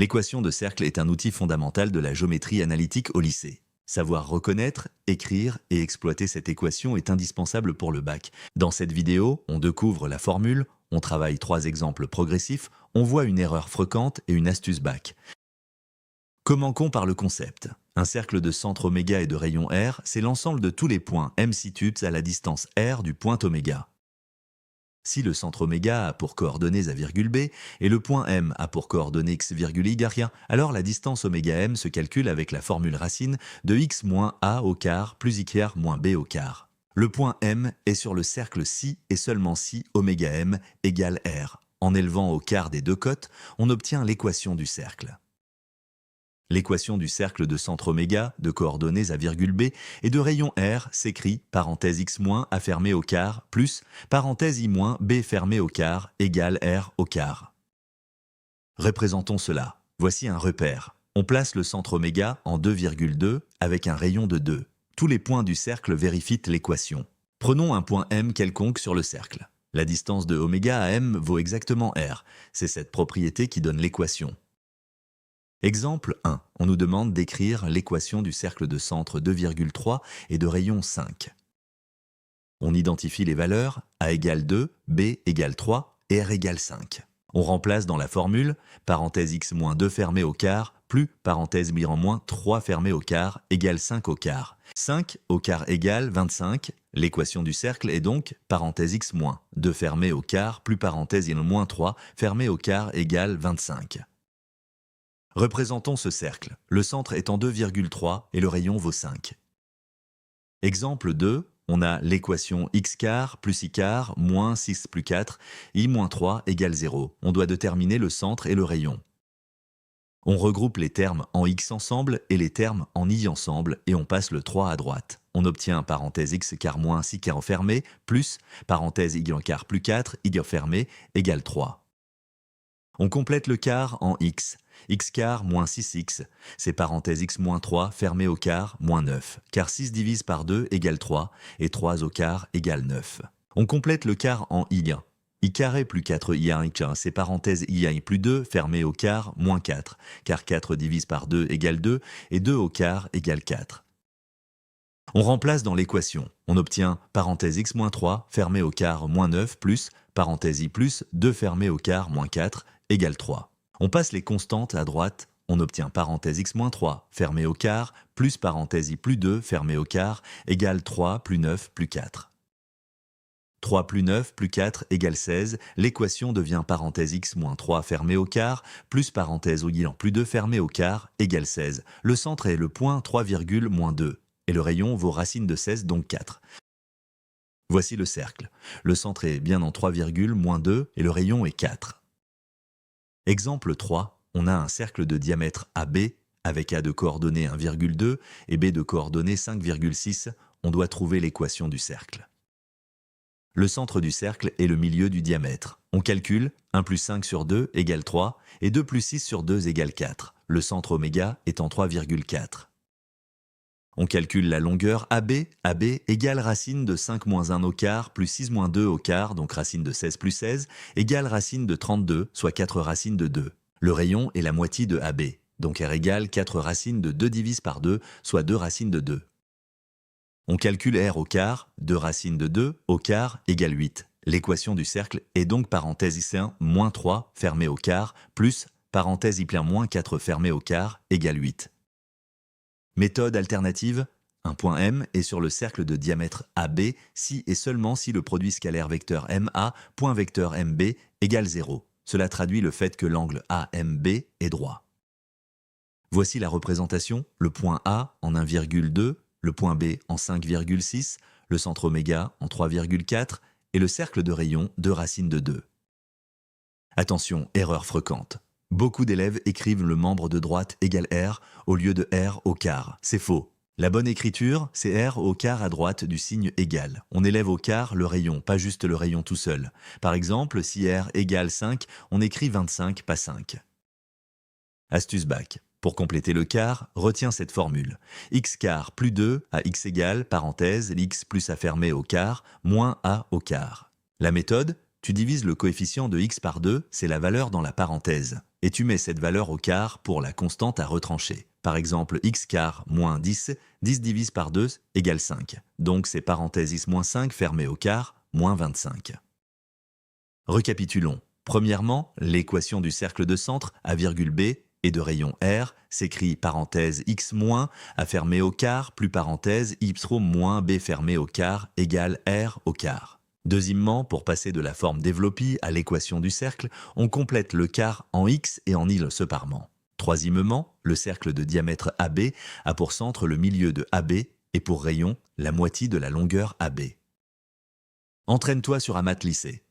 L'équation de cercle est un outil fondamental de la géométrie analytique au lycée. Savoir reconnaître, écrire et exploiter cette équation est indispensable pour le bac. Dans cette vidéo, on découvre la formule, on travaille 3 exemples progressifs, on voit une erreur fréquente et une astuce bac. Commençons par le concept. Un cercle de centre oméga et de rayon R, c'est l'ensemble de tous les points m situés à la distance R du point oméga. Si le centre oméga a pour coordonnées A virgule B et le point M a pour coordonnées x virgule y, alors la distance oméga m se calcule avec la formule racine de x moins a au quart plus y moins b au quart. Le point M est sur le cercle si et seulement si oméga m égale R. En élevant au quart des deux côtes, on obtient l'équation du cercle. L'équation du cercle de centre oméga, de coordonnées A virgule B et de rayon R s'écrit parenthèse x moins A fermé au quart plus parenthèse i moins B fermé au quart égale R au quart. Représentons cela. Voici un repère. On place le centre oméga en 2,2 avec un rayon de 2. Tous les points du cercle vérifient l'équation. Prenons un point M quelconque sur le cercle. La distance de oméga à M vaut exactement R. C'est cette propriété qui donne l'équation. Exemple 1. On nous demande d'écrire l'équation du cercle de centre 2,3 et de rayon 5. On identifie les valeurs A égale 2, B égale 3 et R égale 5. On remplace dans la formule parenthèse x moins 2 fermé au quart plus parenthèse b en moins 3 fermé au quart égale 5 au quart. 5 au quart égale 25. L'équation du cercle est donc parenthèse x moins 2 fermé au quart plus parenthèse i moins 3 fermé au quart égale 25. Représentons ce cercle. Le centre est en 2,3 et le rayon vaut 5. Exemple 2, on a l'équation x quart plus i quart moins 6 plus 4, i moins 3 égale 0. On doit déterminer le centre et le rayon. On regroupe les termes en x ensemble et les termes en i ensemble et on passe le 3 à droite. On obtient parenthèse x quart moins 6 quart fermé plus parenthèse y quart plus 4 y fermé égale 3. On complète le quart en x. X quart moins 6x, c'est parenthèse x moins 3 fermé au quart moins 9, car 6 divise par 2 égale 3, et 3 au quart égale 9. On complète le quart en i. I carré plus 4i1, c'est parenthèse i plus 2 fermé au quart moins 4, car 4 divise par 2 égale 2, et 2 au quart égale 4. On remplace dans l'équation. On obtient parenthèse x moins 3 fermé au quart moins 9 plus parenthèse i plus 2 fermé au quart moins 4 égale 3. On passe les constantes à droite, on obtient parenthèse x moins 3 fermé au quart plus parenthèse i plus 2 fermé au quart égale 3 plus 9 plus 4. 3 plus 9 plus 4 égale 16, l'équation devient parenthèse x moins 3 fermé au quart plus parenthèse i en plus 2 fermé au quart égale 16. Le centre est le point 3, moins 2 et le rayon vaut racine de 16 donc 4. Voici le cercle. Le centre est bien en 3, moins 2 et le rayon est 4. Exemple 3, on a un cercle de diamètre AB avec A de coordonnées 1,2 et B de coordonnées 5,6. On doit trouver l'équation du cercle. Le centre du cercle est le milieu du diamètre. On calcule 1 plus 5 sur 2 égale 3 et 2 plus 6 sur 2 égale 4. Le centre oméga est en 3,4. On calcule la longueur AB. AB égale racine de 5 moins 1 au quart plus 6 moins 2 au quart, donc racine de 16 plus 16, égale racine de 32, soit 4 racines de 2. Le rayon est la moitié de AB, donc R égale 4 racines de 2 divise par 2, soit 2 racines de 2. On calcule R au quart, 2 racines de 2 au quart égale 8. L'équation du cercle est donc parenthèse I1 moins 3 fermé au quart plus parenthèse I plein moins 4 fermé au quart égale 8. Méthode alternative, un point M est sur le cercle de diamètre AB si et seulement si le produit scalaire vecteur MA, point vecteur MB égale 0. Cela traduit le fait que l'angle AMB est droit. Voici la représentation, le point A en 1,2, le point B en 5,6, le centre oméga en 3,4 et le cercle de rayon de racine de 2. Attention, erreur fréquente. Beaucoup d'élèves écrivent le membre de droite égale R au lieu de R au quart. C'est faux. La bonne écriture, c'est R au quart à droite du signe égal. On élève au quart le rayon, pas juste le rayon tout seul. Par exemple, si R égale 5, on écrit 25, pas 5. Astuce bac. Pour compléter le quart, retiens cette formule. X quart plus 2 à x égale, parenthèse, x plus a fermé au quart, moins a au quart. La méthode, tu divises le coefficient de x par 2, c'est la valeur dans la parenthèse. et tu mets cette valeur au quart pour la constante à retrancher. Par exemple, x quart moins 10, 10 divise par 2 égale 5. Donc c'est parenthèse x moins 5 fermée au quart, moins 25. Récapitulons. Premièrement, l'équation du cercle de centre A virgule B et de rayon R s'écrit parenthèse x moins A fermé au quart plus parenthèse y moins B fermé au quart égale R au quart. Deuxièmement, pour passer de la forme développée à l'équation du cercle, on complète le quart en x et en y le séparement. Troisièmement, le cercle de diamètre AB a pour centre le milieu de AB et pour rayon la moitié de la longueur AB. Entraîne-toi sur un math lycée.